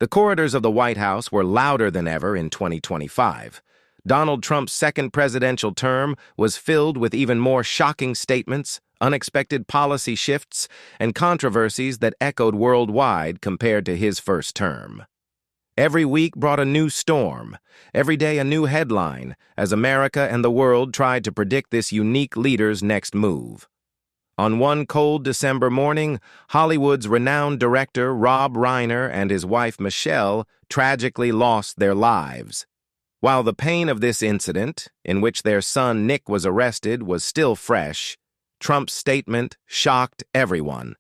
The corridors of the White House were louder than ever in 2025. Donald Trump's second presidential term was filled with even more shocking statements, unexpected policy shifts, and controversies that echoed worldwide compared to his first term. Every week brought a new storm, every day a new headline, as America and the world tried to predict this unique leader's next move. On one cold December morning, Hollywood's renowned director Rob Reiner and his wife Michelle tragically lost their lives. While the pain of this incident, in which their son Nick was arrested, was still fresh, Trump's statement shocked everyone.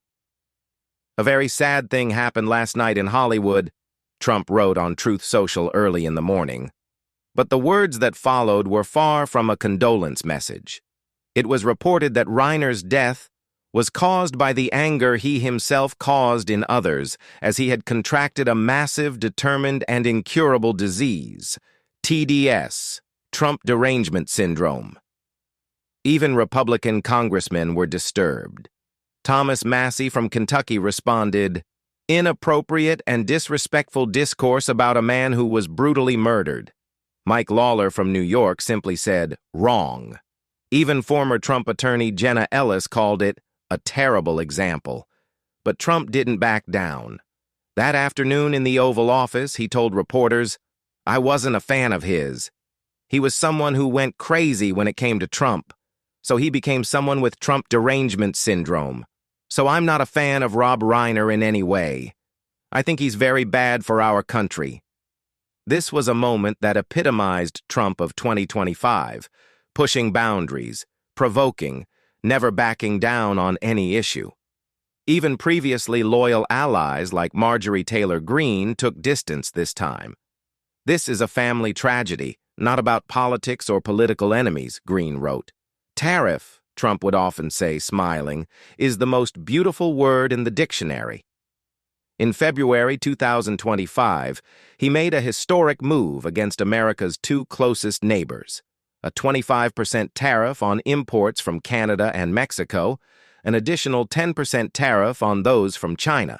"A very sad thing happened last night in Hollywood," Trump wrote on Truth Social early in the morning. But the words that followed were far from a condolence message. It was reported that Reiner's death was caused by the anger he himself caused in others, as he had contracted a massive, determined, and incurable disease, TDS, Trump derangement syndrome. Even Republican congressmen were disturbed. Thomas Massey from Kentucky responded, "Inappropriate and disrespectful discourse about a man who was brutally murdered." Mike Lawler from New York simply said, "Wrong." Even former Trump attorney Jenna Ellis called it a terrible example. But Trump didn't back down. That afternoon in the Oval Office, he told reporters, "I wasn't a fan of his. He was someone who went crazy when it came to Trump. So he became someone with Trump derangement syndrome. So I'm not a fan of Rob Reiner in any way. I think he's very bad for our country." This was a moment that epitomized Trump of 2025, pushing boundaries, provoking, never backing down on any issue. Even previously loyal allies like Marjorie Taylor Greene took distance this time. "This is a family tragedy, not about politics or political enemies," Greene wrote. "Tariff," Trump would often say, smiling, "is the most beautiful word in the dictionary." In February 2025, he made a historic move against America's two closest neighbors: a 25% tariff on imports from Canada and Mexico, an additional 10% tariff on those from China.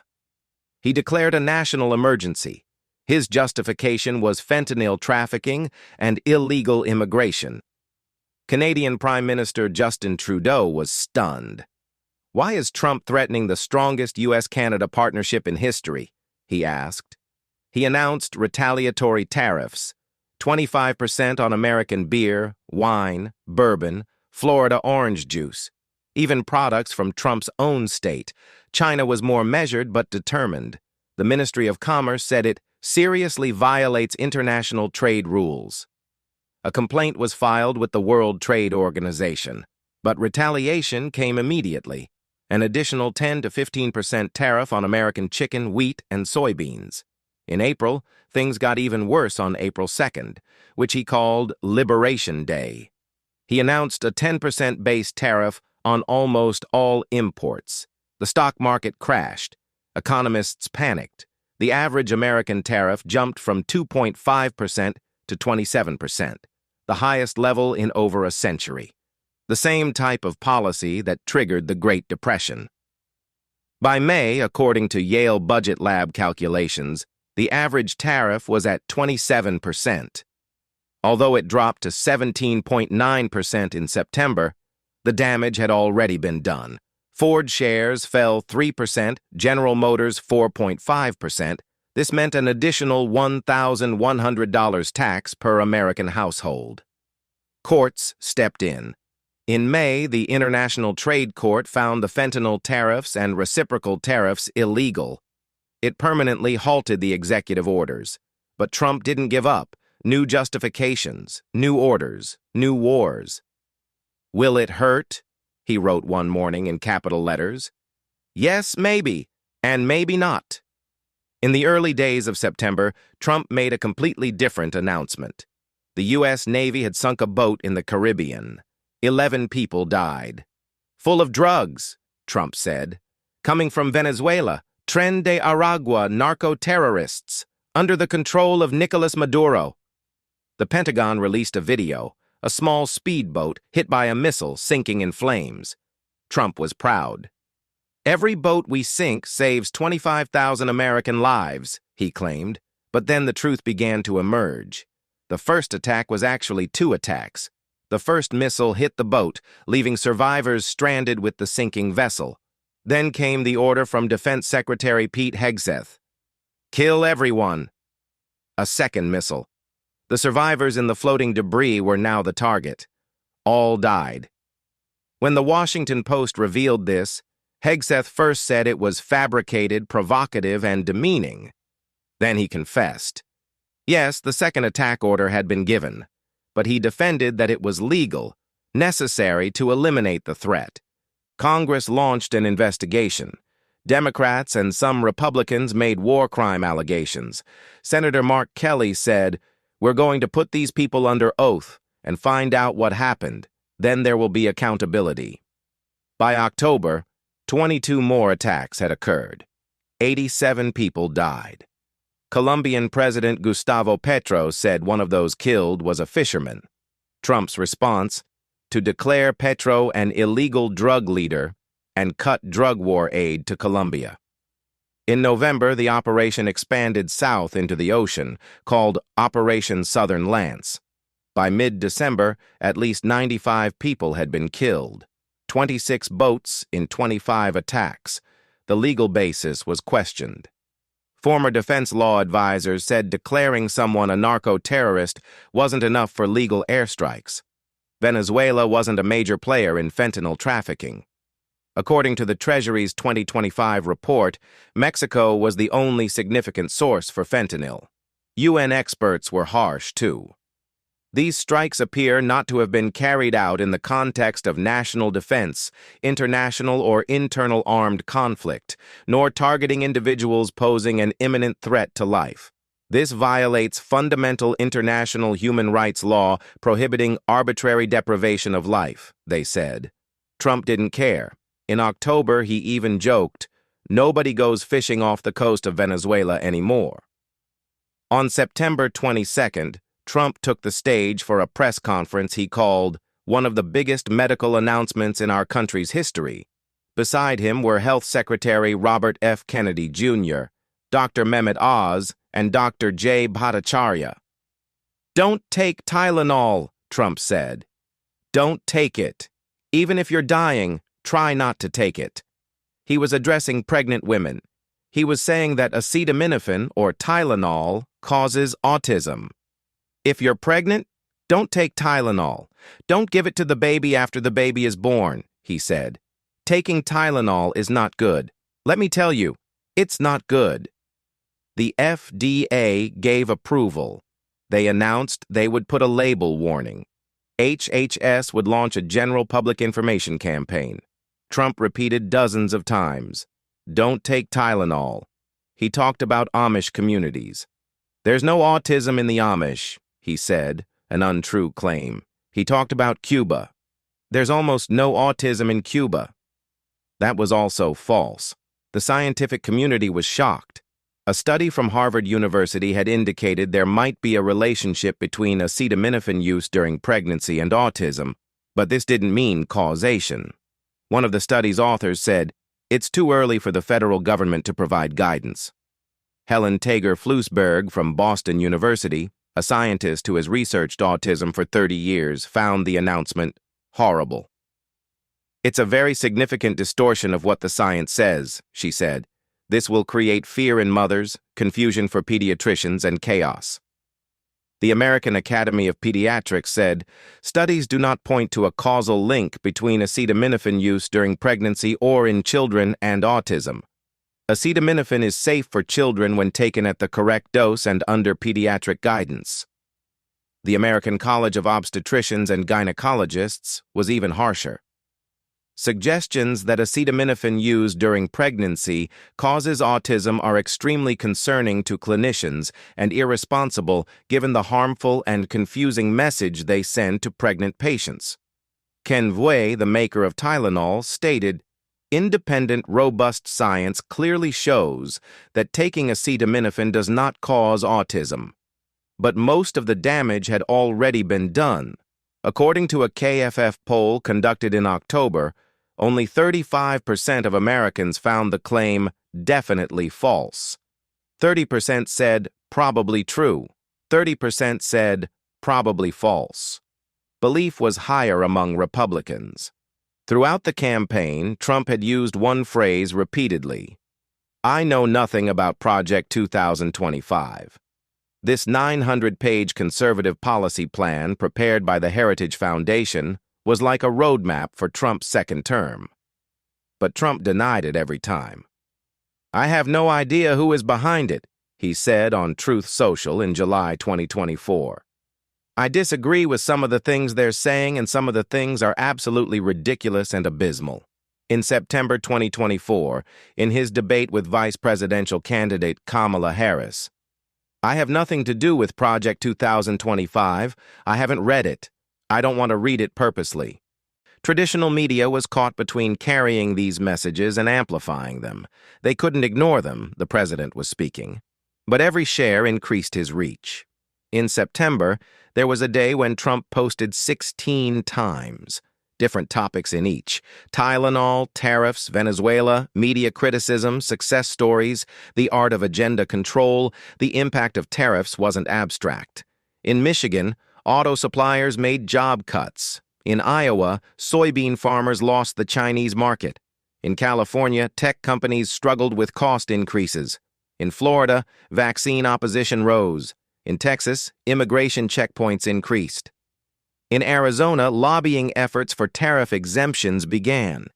He declared a national emergency. His justification was fentanyl trafficking and illegal immigration. Canadian Prime Minister Justin Trudeau was stunned. "Why is Trump threatening the strongest U.S.-Canada partnership in history?" he asked. He announced retaliatory tariffs: 25% on American beer, wine, bourbon, Florida orange juice, even products from Trump's own state. China was more measured but determined. The Ministry of Commerce said it seriously violates international trade rules. A complaint was filed with the World Trade Organization, but retaliation came immediately: an additional 10 to 15% tariff on American chicken, wheat, and soybeans. In April, things got even worse on April 2nd, which he called Liberation Day. He announced a 10% base tariff on almost all imports. The stock market crashed. Economists panicked. The average American tariff jumped from 2.5% to 27%, the highest level in over a century. The same type of policy that triggered the Great Depression. By May, according to Yale Budget Lab calculations, the average tariff was at 27%. Although it dropped to 17.9% in September, the damage had already been done. Ford shares fell 3%, General Motors 4.5%. This meant an additional $1,100 tax per American household. Courts stepped in. In May, the International Trade Court found the fentanyl tariffs and reciprocal tariffs illegal. It permanently halted the executive orders. But Trump didn't give up. New justifications, new orders, new wars. "Will it hurt?" he wrote one morning in capital letters. "Yes, maybe, and maybe not." In the early days of September, Trump made a completely different announcement. The U.S. Navy had sunk a boat in the Caribbean. 11 people died. "Full of drugs," Trump said. "Coming from Venezuela, Tren de Aragua narco-terrorists, under the control of Nicolas Maduro." The Pentagon released a video, a small speedboat hit by a missile sinking in flames. Trump was proud. "Every boat we sink saves 25,000 American lives," he claimed, but then the truth began to emerge. The first attack was actually two attacks. The first missile hit the boat, leaving survivors stranded with the sinking vessel. Then came the order from Defense Secretary Pete Hegseth. Kill everyone. A second missile. The survivors in the floating debris were now the target. All died. When the Washington Post revealed this, Hegseth first said it was fabricated, provocative, and demeaning. Then he confessed. Yes, the second attack order had been given, but he defended that it was legal, necessary to eliminate the threat. Congress launched an investigation. Democrats and some Republicans made war crime allegations. Senator Mark Kelly said, "We're going to put these people under oath and find out what happened. Then there will be accountability." By October, 22 more attacks had occurred. 87 people died. Colombian President Gustavo Petro said one of those killed was a fisherman. Trump's response, to declare Petro an illegal drug leader and cut drug war aid to Colombia. In November, the operation expanded south into the ocean, called Operation Southern Lance. By mid-December, at least 95 people had been killed. 26 boats in 25 attacks. The legal basis was questioned. Former defense law advisors said declaring someone a narco-terrorist wasn't enough for legal airstrikes. Venezuela wasn't a major player in fentanyl trafficking. According to the Treasury's 2025 report, Mexico was the only significant source for fentanyl. UN experts were harsh, too. These strikes appear not to have been carried out in the context of national defense, international or internal armed conflict, nor targeting individuals posing an imminent threat to life. This violates fundamental international human rights law prohibiting arbitrary deprivation of life, they said. Trump didn't care. In October, he even joked, "Nobody goes fishing off the coast of Venezuela anymore." On September 22nd, Trump took the stage for a press conference he called one of the biggest medical announcements in our country's history. Beside him were Health Secretary Robert F. Kennedy Jr., Dr. Mehmet Oz, and Dr. Jay Bhattacharya. "Don't take Tylenol," Trump said. "Don't take it. Even if you're dying, try not to take it." He was addressing pregnant women. He was saying that acetaminophen, or Tylenol, causes autism. If you're pregnant, don't take Tylenol. Don't give it to the baby after the baby is born, he said. Taking Tylenol is not good. Let me tell you, it's not good. The FDA gave approval. They announced they would put a label warning. HHS would launch a general public information campaign. Trump repeated dozens of times, "Don't take Tylenol." He talked about Amish communities. "There's no autism in the Amish," he said, an untrue claim. He talked about Cuba. "There's almost no autism in Cuba." That was also false. The scientific community was shocked. A study from Harvard University had indicated there might be a relationship between acetaminophen use during pregnancy and autism, but this didn't mean causation. One of the study's authors said, "It's too early for the federal government to provide guidance." Helen Tager-Flusberg from Boston University, a scientist who has researched autism for 30 years, found the announcement horrible. "It's a very significant distortion of what the science says," she said. "This will create fear in mothers, confusion for pediatricians, and chaos." The American Academy of Pediatrics said, "Studies do not point to a causal link between acetaminophen use during pregnancy or in children and autism. Acetaminophen is safe for children when taken at the correct dose and under pediatric guidance." The American College of Obstetricians and Gynecologists was even harsher. Suggestions that acetaminophen used during pregnancy causes autism are extremely concerning to clinicians and irresponsible given the harmful and confusing message they send to pregnant patients. Ken Vue, the maker of Tylenol, stated, "Independent, robust science clearly shows that taking acetaminophen does not cause autism. But most of the damage had already been done. According to a KFF poll conducted in October, only 35% of Americans found the claim definitely false. 30% said probably true. 30% said probably false. Belief was higher among Republicans. Throughout the campaign, Trump had used one phrase repeatedly: "I know nothing about Project 2025. This 900-page conservative policy plan prepared by the Heritage Foundation was like a roadmap for Trump's second term. But Trump denied it every time. "I have no idea who is behind it," he said on Truth Social in July 2024. "I disagree with some of the things they're saying, and some of the things are absolutely ridiculous and abysmal." In September 2024, in his debate with vice presidential candidate Kamala Harris, "I have nothing to do with Project 2025. I haven't read it. I don't want to read it purposely." Traditional media was caught between carrying these messages and amplifying them. They couldn't ignore them, the president was speaking. But every share increased his reach. In September, there was a day when Trump posted 16 times, different topics in each: Tylenol, tariffs, Venezuela, media criticism, success stories, the art of agenda control. The impact of tariffs wasn't abstract. In Michigan, auto suppliers made job cuts. In Iowa, soybean farmers lost the Chinese market. In California, tech companies struggled with cost increases. In Florida, vaccine opposition rose. In Texas, immigration checkpoints increased. In Arizona, lobbying efforts for tariff exemptions began.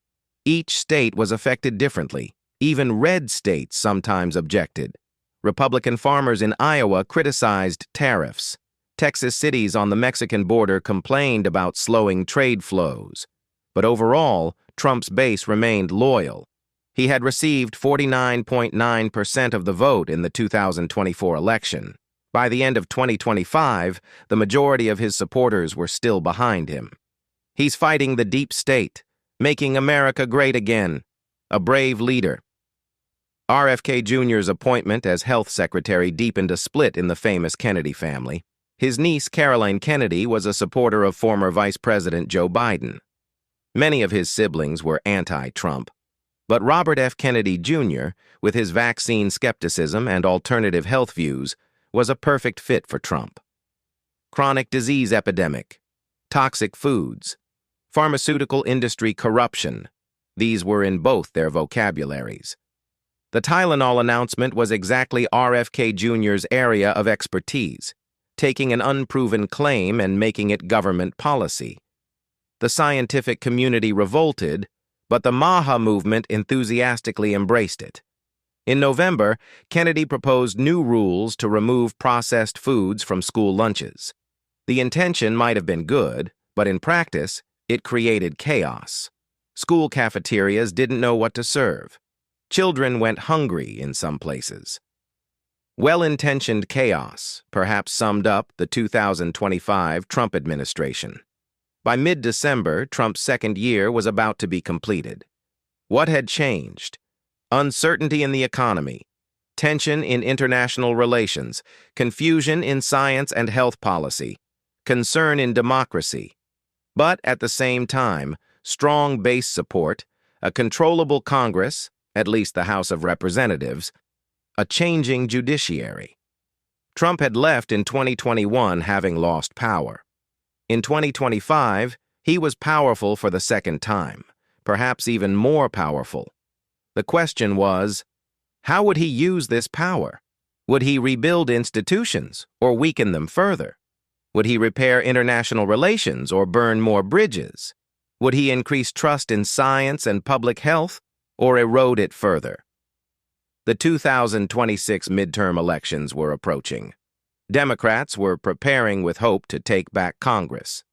Each state was affected differently. Even red states sometimes objected. Republican farmers in Iowa criticized tariffs. Texas cities on the Mexican border complained about slowing trade flows. But overall, Trump's base remained loyal. He had received 49.9% of the vote in the 2024 election. By the end of 2025, the majority of his supporters were still behind him. He's fighting the deep state, making America great again. A brave leader. RFK Jr.'s appointment as health secretary deepened a split in the famous Kennedy family. His niece, Caroline Kennedy, was a supporter of former Vice President Joe Biden. Many of his siblings were anti-Trump. But Robert F. Kennedy Jr., with his vaccine skepticism and alternative health views, was a perfect fit for Trump. Chronic disease epidemic, toxic foods, pharmaceutical industry corruption. These were in both their vocabularies. The Tylenol announcement was exactly RFK Jr.'s area of expertise, taking an unproven claim and making it government policy. The scientific community revolted, but the MAHA movement enthusiastically embraced it. In November, Kennedy proposed new rules to remove processed foods from school lunches. The intention might have been good, but in practice, it created chaos. School cafeterias didn't know what to serve. Children went hungry in some places. Well-intentioned chaos perhaps summed up the 2025 Trump administration. By mid-December, Trump's second year was about to be completed. What had changed? Uncertainty in the economy, tension in international relations, confusion in science and health policy, concern in democracy. But at the same time, strong base support, a controllable Congress, at least the House of Representatives, a changing judiciary. Trump had left in 2021 having lost power. In 2025, he was powerful for the second time, perhaps even more powerful. The question was, how would he use this power? Would he rebuild institutions or weaken them further? Would he repair international relations or burn more bridges? Would he increase trust in science and public health or erode it further? The 2026 midterm elections were approaching. Democrats were preparing with hope to take back Congress.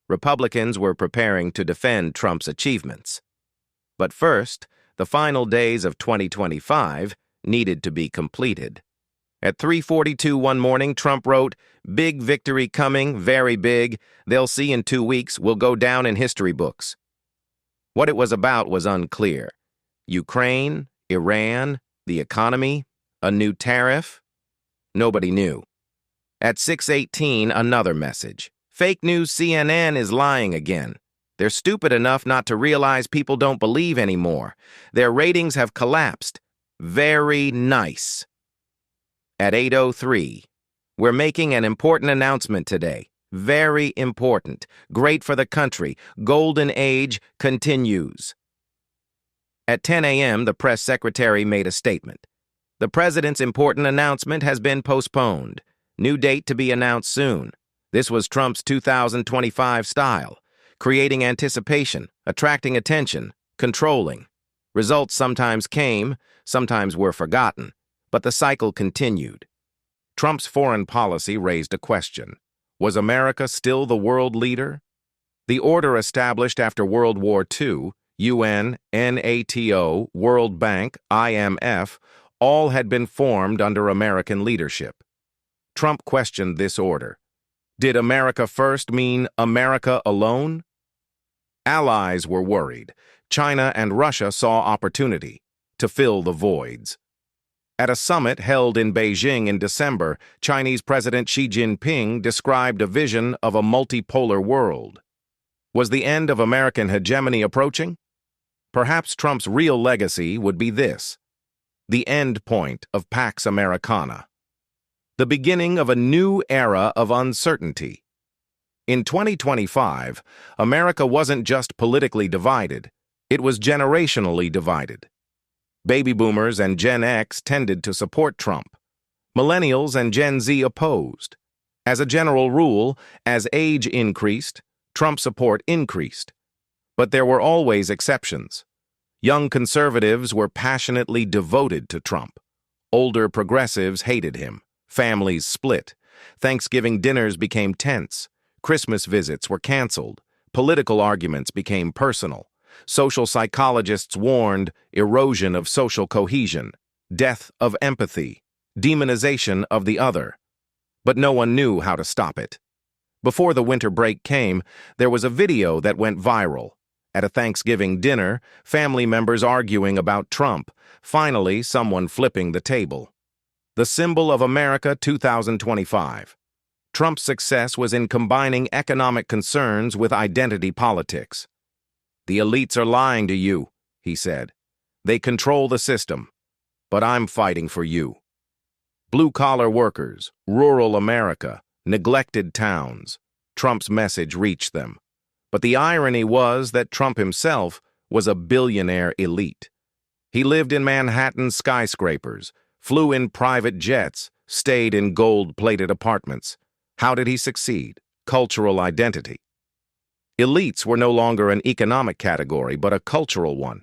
Republicans were preparing to defend Trump's achievements. But first, the final days of 2025 needed to be completed. At 3:42 one morning, Trump wrote, "Big victory coming, very big. They'll see in 2 weeks, we'll go down in history books." What it was about was unclear. Ukraine, Iran, the economy, a new tariff? Nobody knew. At 6:18, another message. Fake news CNN is lying again. They're stupid enough not to realize people don't believe anymore. Their ratings have collapsed. Very nice. at 8:03. We're making an important announcement today. Very important. Great for the country. Golden age continues. At 10 a.m., the press secretary made a statement. The president's important announcement has been postponed. New date to be announced soon. This was Trump's 2025 style, creating anticipation, attracting attention, controlling. Results sometimes came, sometimes were forgotten, but the cycle continued. Trump's foreign policy raised a question. Was America still the world leader? The order established after World War II, UN, NATO, World Bank, IMF, all had been formed under American leadership. Trump questioned this order. Did America first mean America alone? Allies were worried. China and Russia saw opportunity to fill the voids. At a summit held in Beijing in December, Chinese President Xi Jinping described a vision of a multipolar world. Was the end of American hegemony approaching? Perhaps Trump's real legacy would be this: the end point of Pax Americana. The beginning of a new era of uncertainty. In 2025, America wasn't just politically divided, it was generationally divided. Baby boomers and Gen X tended to support Trump. Millennials and Gen Z opposed. As a general rule, as age increased, Trump support increased. But there were always exceptions. Young conservatives were passionately devoted to Trump. Older progressives hated him. Families split. Thanksgiving dinners became tense. Christmas visits were canceled. Political arguments became personal. Social psychologists warned erosion of social cohesion, death of empathy, demonization of the other. But no one knew how to stop it. Before the winter break came, there was a video that went viral. At a Thanksgiving dinner, family members arguing about Trump, finally someone flipping the table. The symbol of America 2025. Trump's success was in combining economic concerns with identity politics. The elites are lying to you, he said. They control the system, but I'm fighting for you. Blue-collar workers, rural America, neglected towns. Trump's message reached them. But the irony was that Trump himself was a billionaire elite. He lived in Manhattan skyscrapers, flew in private jets, stayed in gold-plated apartments. How did he succeed? Cultural identity. Elites were no longer an economic category, but a cultural one.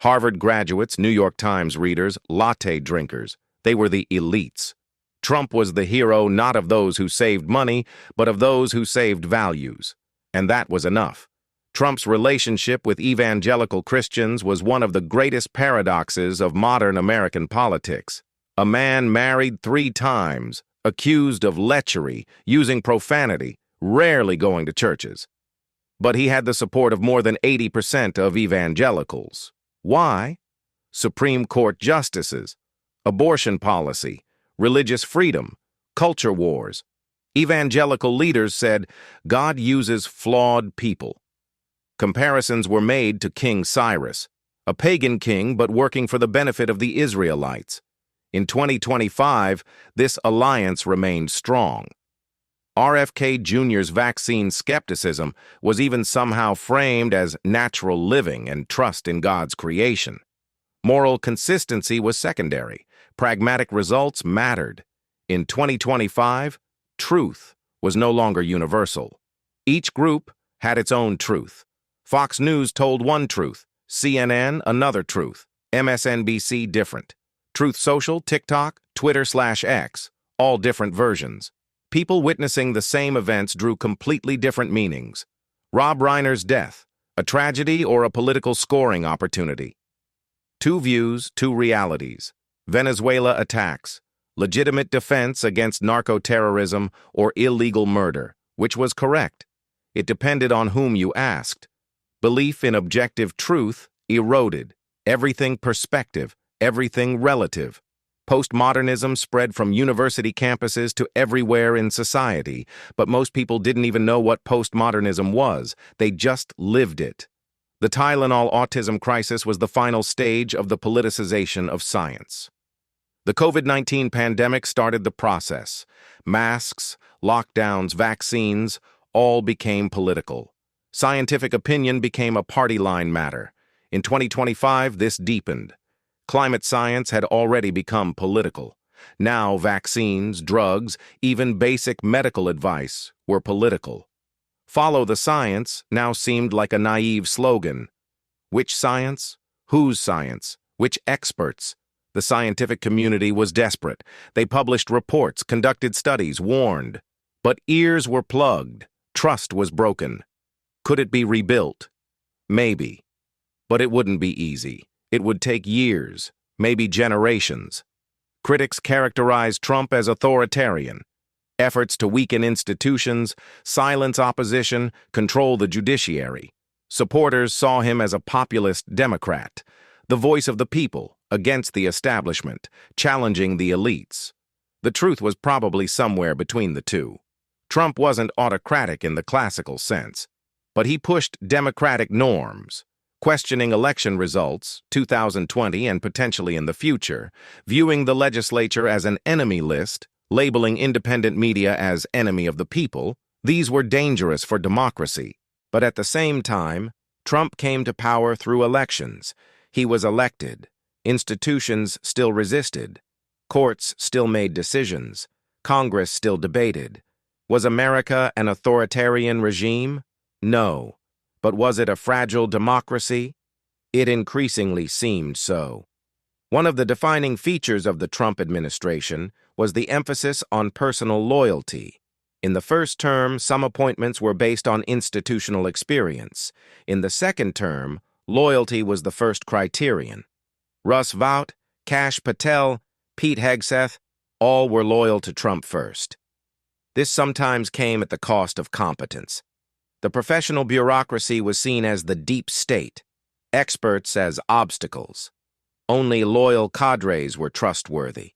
Harvard graduates, New York Times readers, latte drinkers. They were the elites. Trump was the hero not of those who saved money, but of those who saved values. And that was enough. Trump's relationship with evangelical Christians was one of the greatest paradoxes of modern American politics. A man married 3 times, accused of lechery, using profanity, rarely going to churches. But he had the support of more than 80% of evangelicals. Why? Supreme Court justices, abortion policy, religious freedom, culture wars. Evangelical leaders said, God uses flawed people. Comparisons were made to King Cyrus, a pagan king but working for the benefit of the Israelites. In 2025, this alliance remained strong. RFK Jr.'s vaccine skepticism was even somehow framed as natural living and trust in God's creation. Moral consistency was secondary. Pragmatic results mattered. In 2025, truth was no longer universal. Each group had its own truth. Fox News told one truth, CNN another truth, MSNBC different. Truth Social, TikTok, Twitter/X, all different versions. People witnessing the same events drew completely different meanings. Rob Reiner's death, a tragedy or a political scoring opportunity. 2 views, 2 realities. Venezuela attacks, legitimate defense against narco-terrorism or illegal murder, which was correct. It depended on whom you asked. Belief in objective truth eroded. Everything perspective, everything relative. Postmodernism spread from university campuses to everywhere in society, but most people didn't even know what postmodernism was. They just lived it. The Tylenol autism crisis was the final stage of the politicization of science. The COVID-19 pandemic started the process. Masks, lockdowns, vaccines, all became political. Scientific opinion became a party line matter. In 2025, this deepened. Climate science had already become political. Now vaccines, drugs, even basic medical advice were political. Follow the science now seemed like a naive slogan. Which science? Whose science? Which experts? The scientific community was desperate. They published reports, conducted studies, warned. But ears were plugged. Trust was broken. Could it be rebuilt? Maybe. But it wouldn't be easy. It would take years, maybe generations. Critics characterized Trump as authoritarian. Efforts to weaken institutions, silence opposition, control the judiciary. Supporters saw him as a populist Democrat, the voice of the people, against the establishment, challenging the elites. The truth was probably somewhere between the two. Trump wasn't autocratic in the classical sense, but he pushed democratic norms, questioning election results, 2020 and potentially in the future, viewing the legislature as an enemy list, labeling independent media as enemy of the people. These were dangerous for democracy. But at the same time, Trump came to power through elections. He was elected. Institutions still resisted. Courts still made decisions. Congress still debated. Was America an authoritarian regime? No. But was it a fragile democracy? It increasingly seemed so. One of the defining features of the Trump administration was the emphasis on personal loyalty. In the first term, some appointments were based on institutional experience. In the second term, loyalty was the first criterion. Russ Vought, Kash Patel, Pete Hegseth, all were loyal to Trump first. This sometimes came at the cost of competence. The professional bureaucracy was seen as the deep state, experts as obstacles. Only loyal cadres were trustworthy.